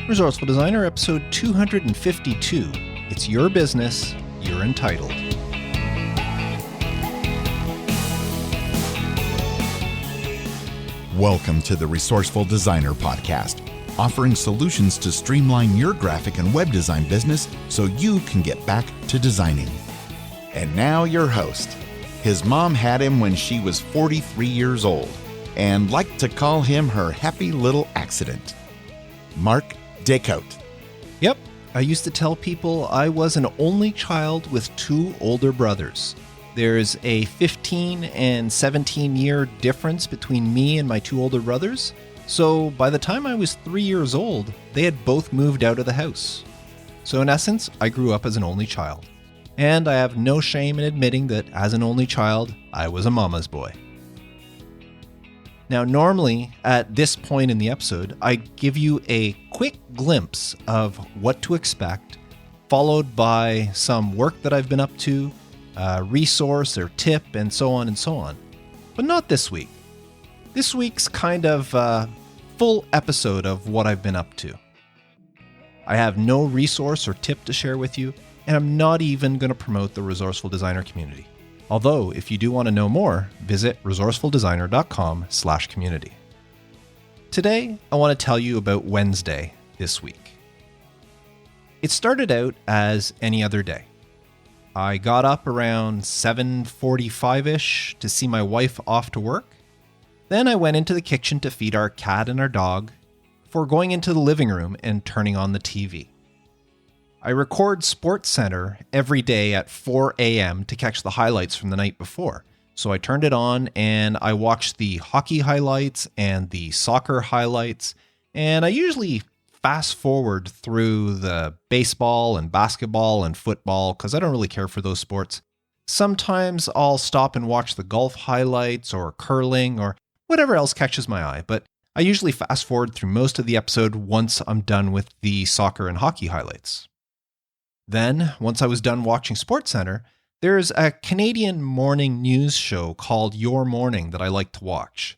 Resourceful Designer, episode 252. It's your business, you're entitled. Welcome to the Resourceful Designer podcast, offering solutions to streamline your graphic and web design business so you can get back to designing. And now your host. His mom had him when she was 43 years old and liked to call him her happy little accident. Mark Descote. Yep, I used to tell people I was an only child with two older brothers. There's a 15 and 17 year difference between me and my two older brothers, so by the time I was 3 years old, they had both moved out of the house. So in essence, I grew up as an only child. And I have no shame in admitting that as an only child, I was a mama's boy. Now, normally, at this point in the episode, I give you a quick glimpse of what to expect, followed by some work that I've been up to, a resource or tip, and so on and so on. But not this week. This week's kind of a full episode of what I've been up to. I have no resource or tip to share with you, and I'm not even going to promote the Resourceful Designer community. Although, if you do want to know more, visit resourcefuldesigner.com/community. Today, I want to tell you about Wednesday this week. It started out as any other day. I got up around 7:45-ish to see my wife off to work. Then I went into the kitchen to feed our cat and our dog before going into the living room and turning on the TV. I record SportsCentre every day at 4 a.m. to catch the highlights from the night before. So I turned it on and I watched the hockey highlights and the soccer highlights. And I usually fast forward through the baseball and basketball and football because I don't really care for those sports. Sometimes I'll stop and watch the golf highlights or curling or whatever else catches my eye. But I usually fast forward through most of the episode once I'm done with the soccer and hockey highlights. Then, once I was done watching SportsCentre, there's a Canadian morning news show called Your Morning that I like to watch.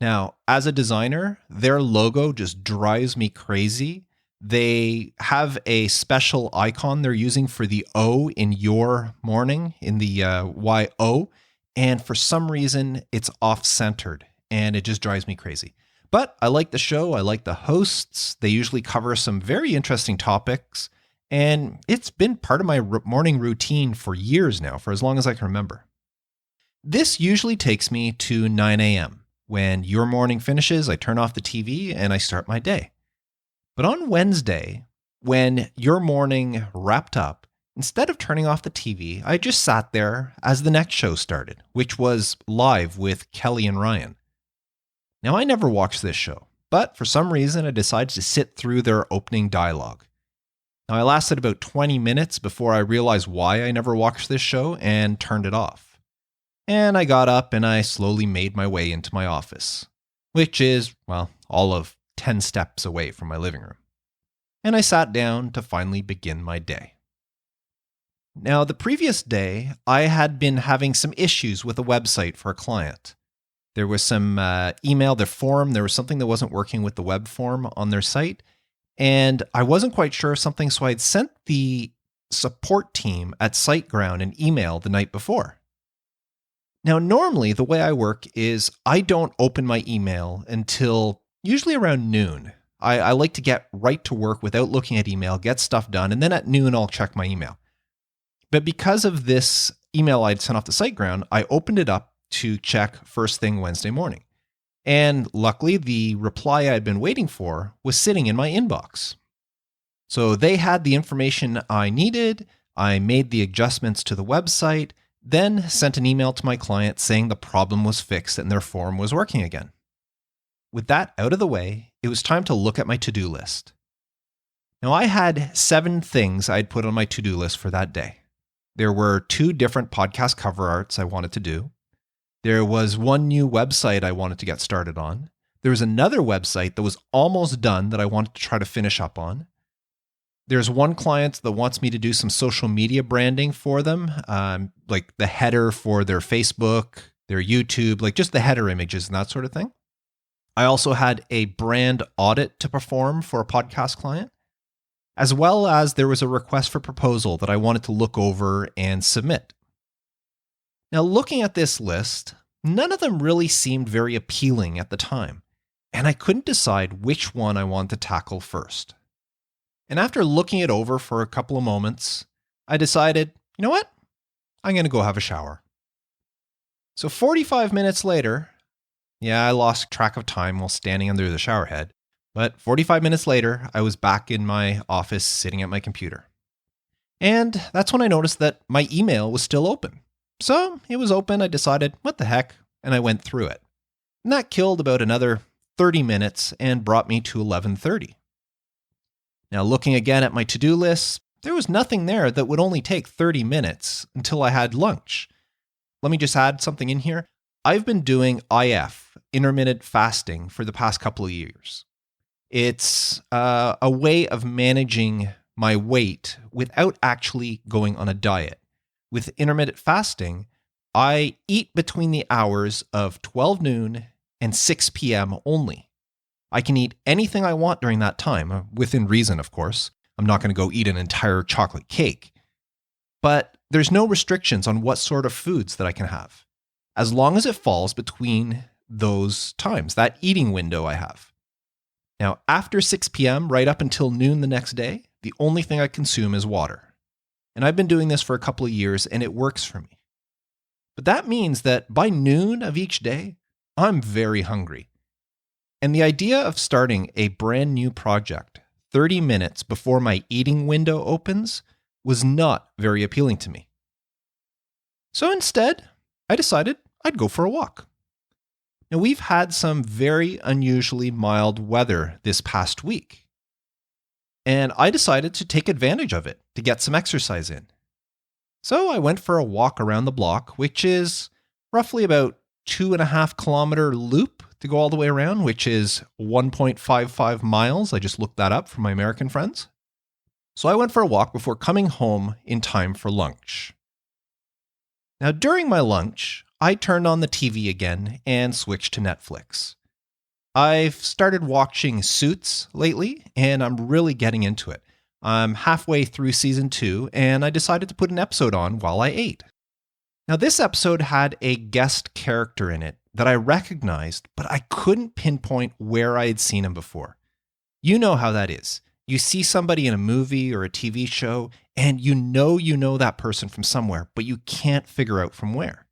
Now, as a designer, their logo just drives me crazy. They have a special icon they're using for the O in Your Morning, in the YO, and for some reason, it's off-centered, and it just drives me crazy. But I like the show, I like the hosts. They usually cover some very interesting topics. And it's been part of my morning routine for years now, for as long as I can remember. This usually takes me to 9 a.m. When Your Morning finishes, I turn off the TV and I start my day. But on Wednesday, when Your Morning wrapped up, instead of turning off the TV, I just sat there as the next show started, which was Live with Kelly and Ryan. Now, I never watched this show, but for some reason, I decided to sit through their opening dialogue. Now, I lasted about 20 minutes before I realized why I never watched this show and turned it off. And I got up and I slowly made my way into my office, which is, well, all of 10 steps away from my living room. And I sat down to finally begin my day. Now, the previous day, I had been having some issues with a website for a client. There was some email, their form, there was something that wasn't working with the web form on their site. And I wasn't quite sure of something, so I had sent the support team at SiteGround an email the night before. Now, normally, the way I work is I don't open my email until usually around noon. I like to get right to work without looking at email, get stuff done, and then at noon, I'll check my email. But because of this email I'd sent off to SiteGround, I opened it up to check first thing Wednesday morning. And luckily, the reply I had been waiting for was sitting in my inbox. So they had the information I needed. I made the adjustments to the website, then sent an email to my client saying the problem was fixed and their form was working again. With that out of the way, it was time to look at my to-do list. Now, I had 7 things I'd put on my to-do list for that day. There were 2 different podcast cover arts I wanted to do. There was 1 new website I wanted to get started on. There was another website that was almost done that I wanted to try to finish up on. There's 1 client that wants me to do some social media branding for them, like the header for their Facebook, their YouTube, like just the header images and that sort of thing. I also had a brand audit to perform for a podcast client, as well as there was a request for proposal that I wanted to look over and submit. Now, looking at this list, none of them really seemed very appealing at the time, and I couldn't decide which one I wanted to tackle first. And after looking it over for a couple of moments, I decided, you know what? I'm going to go have a shower. So 45 minutes later, I lost track of time while standing under the shower head, but 45 minutes later, I was back in my office sitting at my computer. And that's when I noticed that my email was still open. So it was open, I decided, what the heck, and I went through it. And that killed about another 30 minutes and brought me to 11:30. Now, looking again at my to-do list, there was nothing there that would only take 30 minutes until I had lunch. Let me just add something in here. I've been doing IF, intermittent fasting, for the past couple of years. It's a way of managing my weight without actually going on a diet. With intermittent fasting, I eat between the hours of 12 noon and 6 p.m. only. I can eat anything I want during that time, within reason, of course. I'm not going to go eat an entire chocolate cake. But there's no restrictions on what sort of foods that I can have, as long as it falls between those times, that eating window I have. Now, after 6 p.m., right up until noon the next day, the only thing I consume is water. And I've been doing this for a couple of years, and it works for me. But that means that by noon of each day, I'm very hungry. And the idea of starting a brand new project 30 minutes before my eating window opens was not very appealing to me. So instead, I decided I'd go for a walk. Now, we've had some very unusually mild weather this past week, and I decided to take advantage of it to get some exercise in. So I went for a walk around the block, which is roughly about 2.5 kilometer loop to go all the way around, which is 1.55 miles. I just looked that up for my American friends. So I went for a walk before coming home in time for lunch. Now, during my lunch, I turned on the TV again and switched to Netflix. I've started watching Suits lately, and I'm really getting into it. I'm halfway through season 2, and I decided to put an episode on while I ate. Now, this episode had a guest character in it that I recognized, but I couldn't pinpoint where I had seen him before. You know how that is. You see somebody in a movie or a TV show, and you know that person from somewhere, but you can't figure out from where.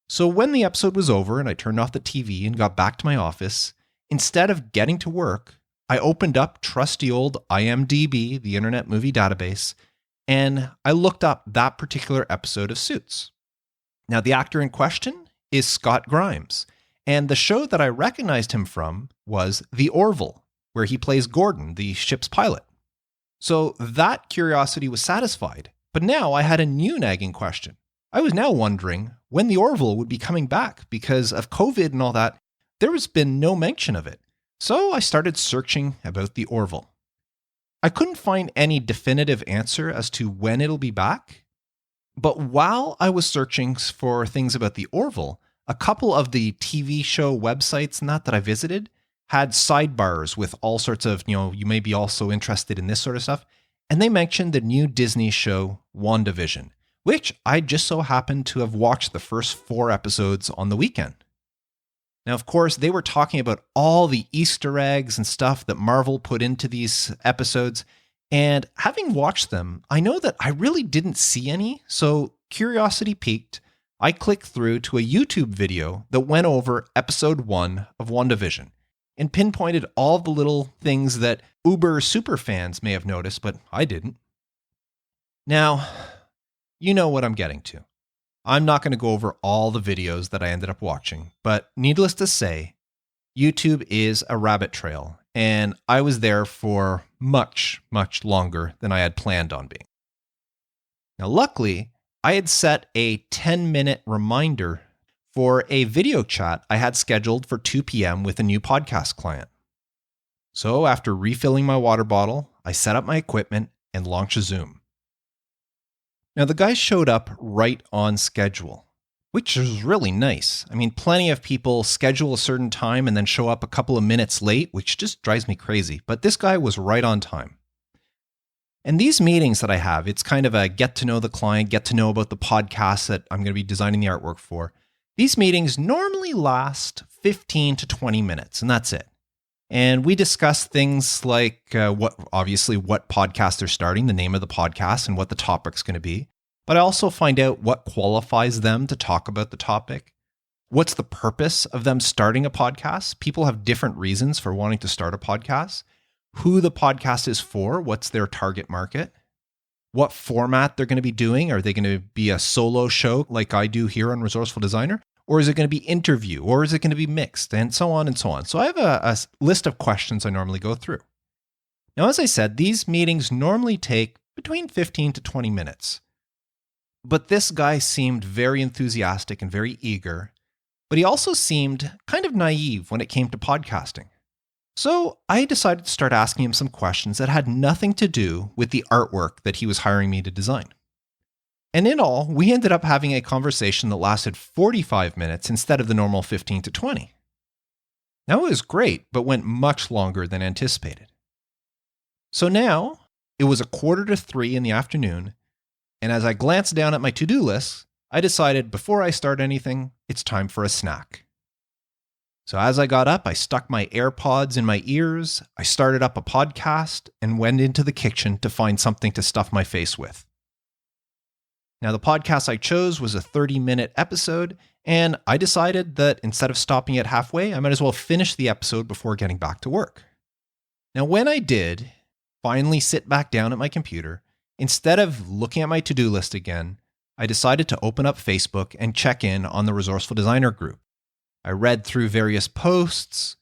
So when the episode was over and I turned off the TV and got back to my office, instead of getting to work, I opened up trusty old IMDb, the Internet Movie Database, and I looked up that particular episode of Suits. Now, the actor in question is Scott Grimes, and the show that I recognized him from was The Orville, where he plays Gordon, the ship's pilot. So that curiosity was satisfied, but now I had a new nagging question. I was now wondering when The Orville would be coming back because of COVID and all that. There has been no mention of it. So I started searching about The Orville. I couldn't find any definitive answer as to when it'll be back. But while I was searching for things about The Orville, a couple of the TV show websites and that I visited had sidebars with all sorts of, you may be also interested in this sort of stuff. And they mentioned the new Disney show, WandaVision, which I just so happened to have watched the first 4 episodes on the weekend. Now, of course, they were talking about all the Easter eggs and stuff that Marvel put into these episodes. And having watched them, I know that I really didn't see any, so curiosity piqued. I clicked through to a YouTube video that went over episode 1 of WandaVision and pinpointed all the little things that uber super fans may have noticed, but I didn't. Now, you know what I'm getting to. I'm not going to go over all the videos that I ended up watching, but needless to say, YouTube is a rabbit trail, and I was there for much, much longer than I had planned on being. Now, luckily, I had set a 10-minute reminder for a video chat I had scheduled for 2 p.m. with a new podcast client. So after refilling my water bottle, I set up my equipment and launched a Zoom. Now, the guy showed up right on schedule, which is really nice. I mean, plenty of people schedule a certain time and then show up a couple of minutes late, which just drives me crazy. But this guy was right on time. And these meetings that I have, it's kind of a get to know the client, get to know about the podcast that I'm going to be designing the artwork for. These meetings normally last 15 to 20 minutes, and that's it. And we discuss things like what podcast they're starting, the name of the podcast, and what the topic's going to be. But I also find out what qualifies them to talk about the topic. What's the purpose of them starting a podcast? People have different reasons for wanting to start a podcast. Who the podcast is for, what's their target market, what format they're going to be doing. Are they going to be a solo show like I do here on Resourceful Designer? Or is it going to be interview? Or is it going to be mixed? And so on and so on. So I have a list of questions I normally go through. Now, as I said, these meetings normally take between 15 to 20 minutes. But this guy seemed very enthusiastic and very eager. But he also seemed kind of naive when it came to podcasting. So I decided to start asking him some questions that had nothing to do with the artwork that he was hiring me to design. And in all, we ended up having a conversation that lasted 45 minutes instead of the normal 15 to 20. Now it was great, but went much longer than anticipated. So now it was 2:45 in the afternoon, and as I glanced down at my to-do list, I decided before I start anything, it's time for a snack. So as I got up, I stuck my AirPods in my ears, I started up a podcast, and went into the kitchen to find something to stuff my face with. Now, the podcast I chose was a 30-minute episode, and I decided that instead of stopping it halfway, I might as well finish the episode before getting back to work. Now, when I did finally sit back down at my computer, instead of looking at my to-do list again, I decided to open up Facebook and check in on the Resourceful Designer group. I read through various posts,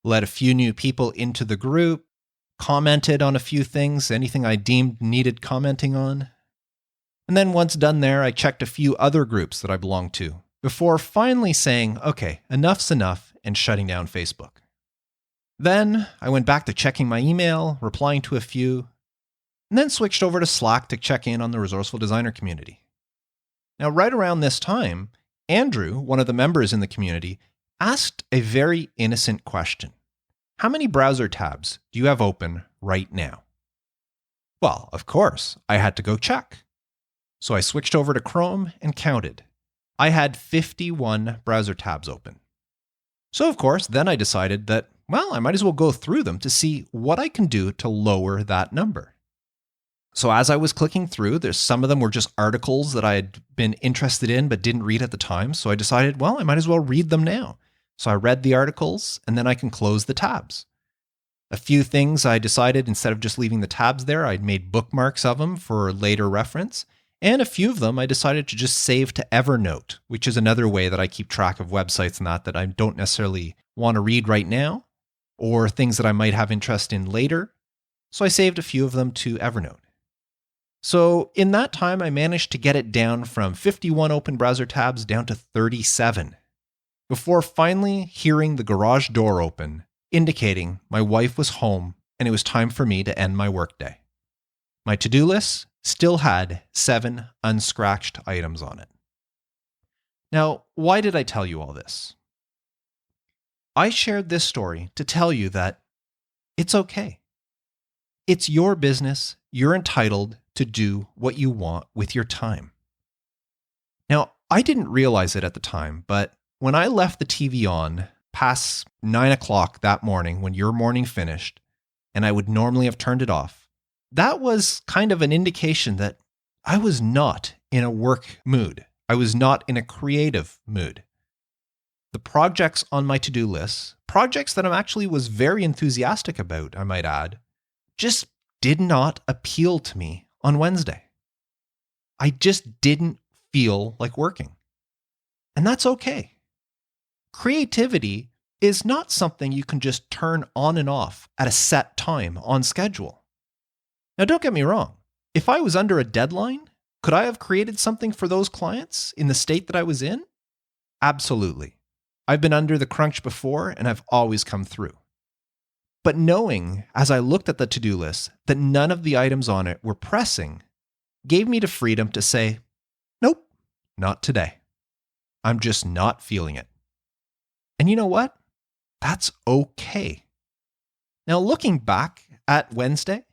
let a few new people into the group, commented on a few things, anything I deemed needed commenting on. And then once done there, I checked a few other groups that I belonged to, before finally saying, okay, enough's enough, and shutting down Facebook. Then I went back to checking my email, replying to a few, and then switched over to Slack to check in on the Resourceful Designer community. Now, right around this time, Andrew, one of the members in the community, asked a very innocent question. How many browser tabs do you have open right now? Well, of course, I had to go check. So I switched over to Chrome and counted. I had 51 browser tabs open. So of course, then I decided that, well, I might as well go through them to see what I can do to lower that number. So as I was clicking through, there's some of them were just articles that I had been interested in but didn't read at the time. So I decided, well, I might as well read them now. So I read the articles and then I can close the tabs. A few things I decided instead of just leaving the tabs there, I'd made bookmarks of them for later reference. And a few of them I decided to just save to Evernote, which is another way that I keep track of websites and that I don't necessarily want to read right now, or things that I might have interest in later. So I saved a few of them to Evernote. So in that time, I managed to get it down from 51 open browser tabs down to 37, before finally hearing the garage door open, indicating my wife was home and it was time for me to end my workday. My to-do list still had 7 unscratched items on it. Now, why did I tell you all this? I shared this story to tell you that it's okay. It's your business. You're entitled to do what you want with your time. Now, I didn't realize it at the time, but when I left the TV on past 9 o'clock that morning, when your morning finished, and I would normally have turned it off, that was kind of an indication that I was not in a work mood. I was not in a creative mood. The projects on my to-do list, projects that I actually was very enthusiastic about, I might add, just did not appeal to me on Wednesday. I just didn't feel like working. And that's okay. Creativity is not something you can just turn on and off at a set time on schedule. Now, don't get me wrong. If I was under a deadline, could I have created something for those clients in the state that I was in? Absolutely. I've been under the crunch before and I've always come through. But knowing, as I looked at the to-do list, that none of the items on it were pressing, gave me the freedom to say, nope, not today. I'm just not feeling it. And you know what? That's okay. Now, looking back at Wednesday,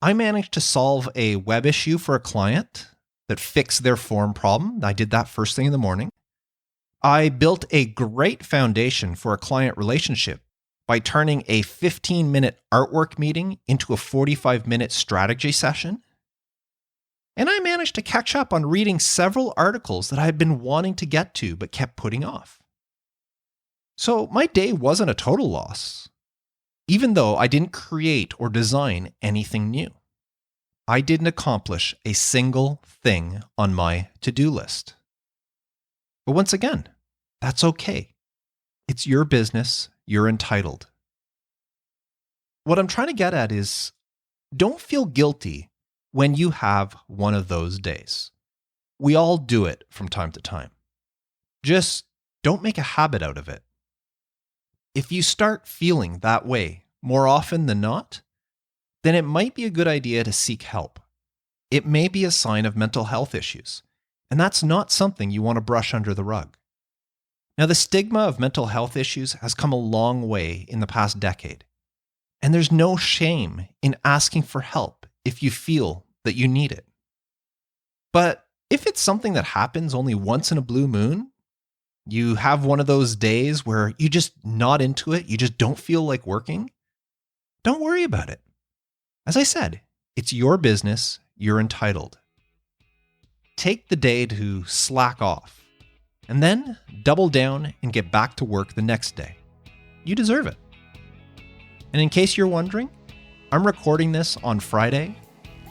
I managed to solve a web issue for a client that fixed their form problem. I did that first thing in the morning. I built a great foundation for a client relationship by turning a 15-minute artwork meeting into a 45-minute strategy session. And I managed to catch up on reading several articles that I had been wanting to get to but kept putting off. So my day wasn't a total loss, even though I didn't create or design anything new. I didn't accomplish a single thing on my to-do list. But once again, that's okay. It's your business. You're entitled. What I'm trying to get at is, don't feel guilty when you have one of those days. We all do it from time to time. Just don't make a habit out of it. If you start feeling that way more often than not, then it might be a good idea to seek help. It may be a sign of mental health issues, and that's not something you want to brush under the rug. Now, the stigma of mental health issues has come a long way in the past decade, and there's no shame in asking for help if you feel that you need it. But if it's something that happens only once in a blue moon, you have one of those days where you're just not into it, you just don't feel like working, don't worry about it. As I said, it's your business, you're entitled. Take the day to slack off, and then double down and get back to work the next day. You deserve it. And in case you're wondering, I'm recording this on Friday,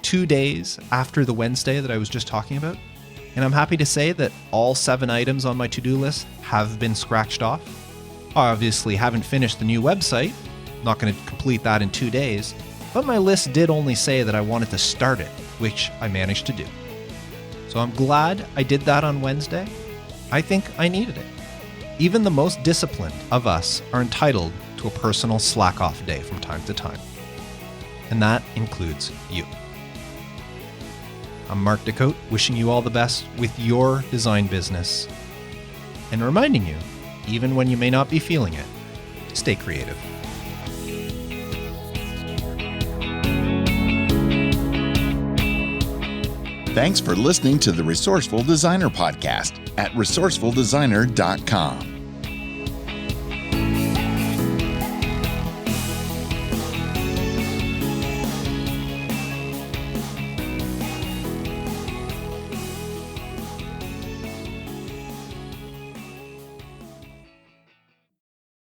2 days after the Wednesday that I was just talking about. And I'm happy to say that all 7 items on my to-do list have been scratched off. I obviously haven't finished the new website. Not going to complete that in 2 days. But my list did only say that I wanted to start it, which I managed to do. So I'm glad I did that on Wednesday. I think I needed it. Even the most disciplined of us are entitled to a personal slack-off day from time to time. And that includes you. I'm Mark Decote, wishing you all the best with your design business and reminding you, even when you may not be feeling it, to stay creative. Thanks for listening to the Resourceful Designer Podcast at resourcefuldesigner.com.